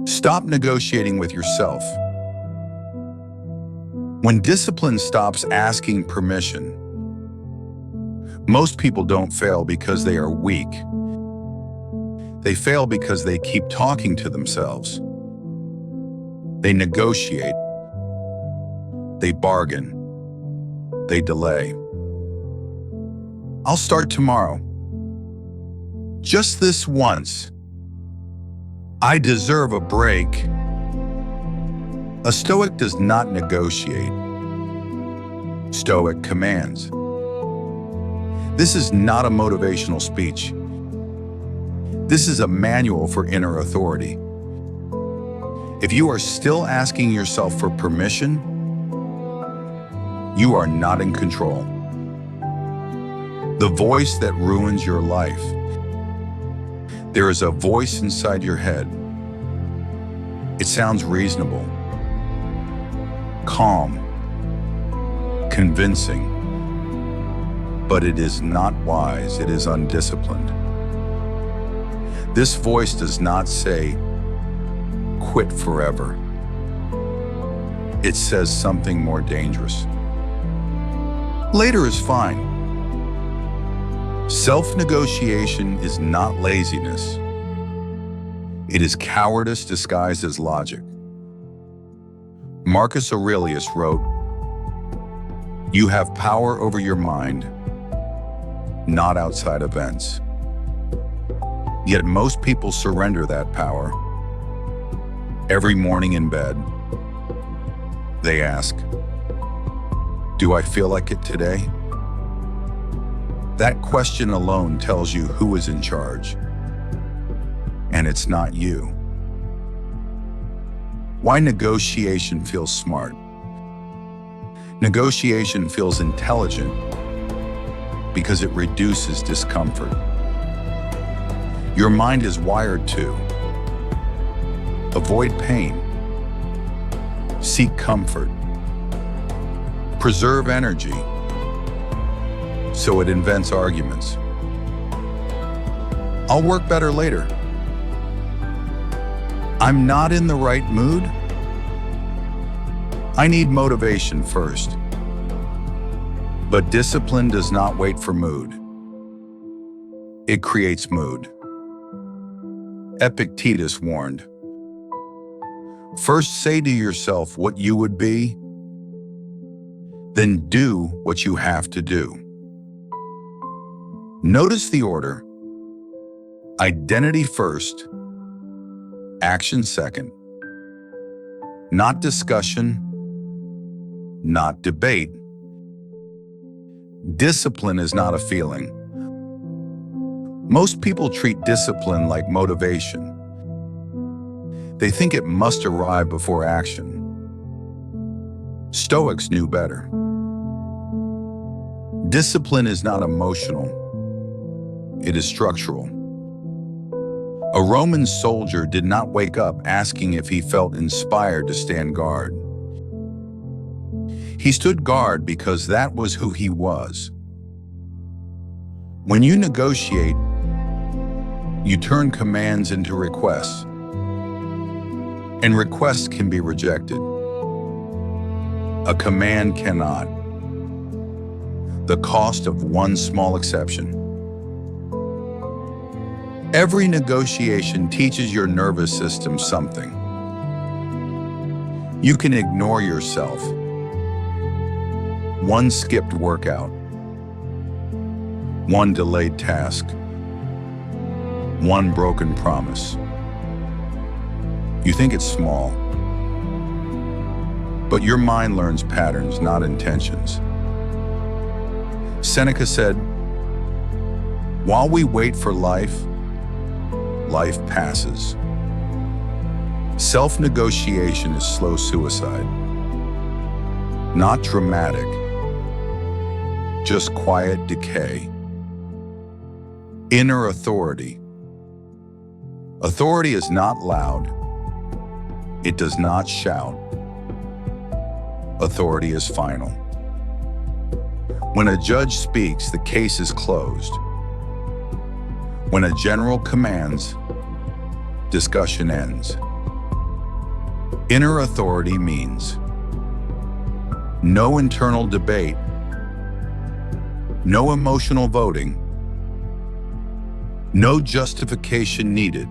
Stop negotiating with yourself. When discipline stops asking permission, most people don't fail because they are weak. They fail because they keep talking to themselves. They negotiate. They bargain. They delay. I'll start tomorrow. Just this once. I deserve a break. A Stoic does not negotiate. Stoic commands. This is not a motivational speech. This is a manual for inner authority. If you are still asking yourself for permission, you are not in control. The voice that ruins your life. There is a voice inside your head. It sounds reasonable, calm, convincing, but it is not wise, it is undisciplined. This voice does not say, quit forever. It says something more dangerous. Later is fine. Self-negotiation is not laziness. It is cowardice disguised as logic. Marcus Aurelius wrote, "You have power over your mind, not outside events." Yet most people surrender that power. Every morning in bed, they ask, "Do I feel like it today?" That question alone tells you who is in charge, and it's not you. Why negotiation feels smart? Negotiation feels intelligent because it reduces discomfort. Your mind is wired to avoid pain, seek comfort, preserve energy, so it invents arguments. I'll work better later. I'm not in the right mood. I need motivation first. But discipline does not wait for mood. It creates mood. Epictetus warned, "First say to yourself what you would be, then do what you have to do." Notice the order. Identity first, action second. Not discussion, not debate. Discipline is not a feeling. Most people treat discipline like motivation. They think it must arrive before action. Stoics knew better. Discipline is not emotional. It is structural. A Roman soldier did not wake up asking if he felt inspired to stand guard. He stood guard because that was who he was. When you negotiate, you turn commands into requests. And requests can be rejected. A command cannot. The cost of one small exception. Every negotiation teaches your nervous system something. You can ignore yourself. One skipped workout. One delayed task. One broken promise. You think it's small. But your mind learns patterns, not intentions. Seneca said, "While we wait for life, life passes." Self-negotiation is slow suicide. Not dramatic, just quiet decay. Inner authority. Authority is not loud. It does not shout. Authority is final. When a judge speaks, the case is closed. When a general commands, discussion ends. Inner authority means no internal debate, no emotional voting, no justification needed.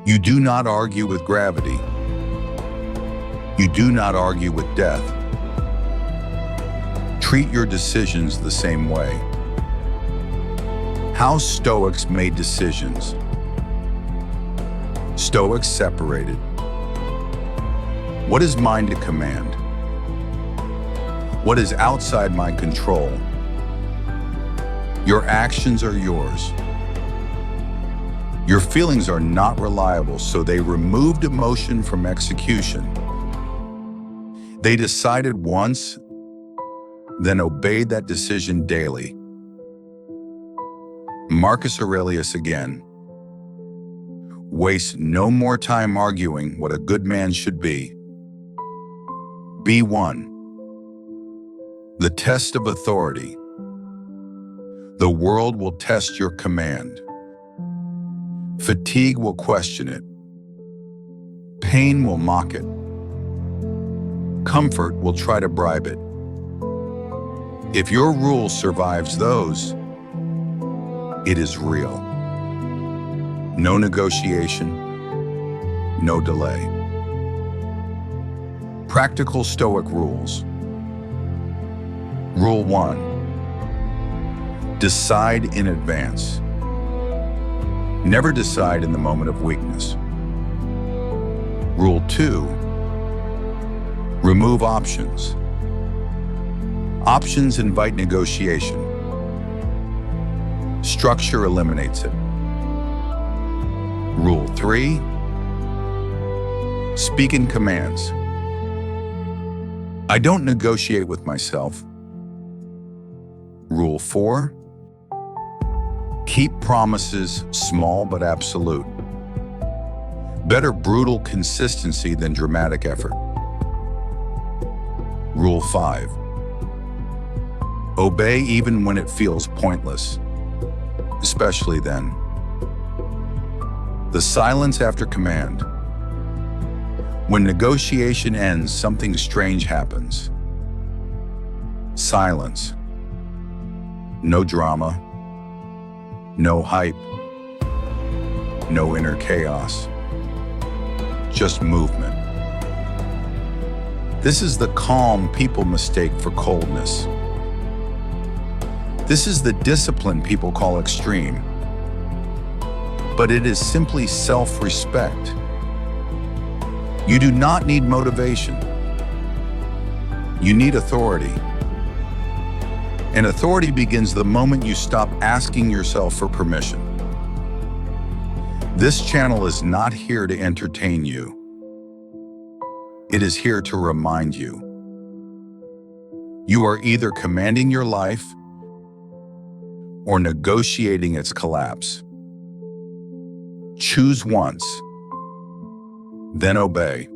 You do not argue with gravity. You do not argue with death. Treat your decisions the same way. How Stoics made decisions. Stoics separated. What is mine to command? What is outside my control? Your actions are yours. Your feelings are not reliable, so they removed emotion from execution. They decided once, then obeyed that decision daily. Marcus Aurelius again. Waste no more time arguing what a good man should be. B1. The test of authority. The world will test your command. Fatigue will question it. Pain will mock it. Comfort will try to bribe it. If your rule survives those, it is real. No negotiation, no delay. Practical Stoic rules. Rule 1. Decide in advance. Never decide in the moment of weakness. Rule 2. Remove options. Options invite negotiation. Structure eliminates it. Rule 3. Speak in commands. I don't negotiate with myself. Rule 4. Keep promises small but absolute. Better brutal consistency than dramatic effort. Rule 5. Obey even when it feels pointless, especially then. The silence after command. When negotiation ends, something strange happens. Silence. No drama. No hype. No inner chaos. Just movement. This is the calm people mistake for coldness. This is the discipline people call extreme. But it is simply self-respect. You do not need motivation. You need authority. And authority begins the moment you stop asking yourself for permission. This channel is not here to entertain you. It is here to remind you. You are either commanding your life or negotiating its collapse. Choose once, then obey.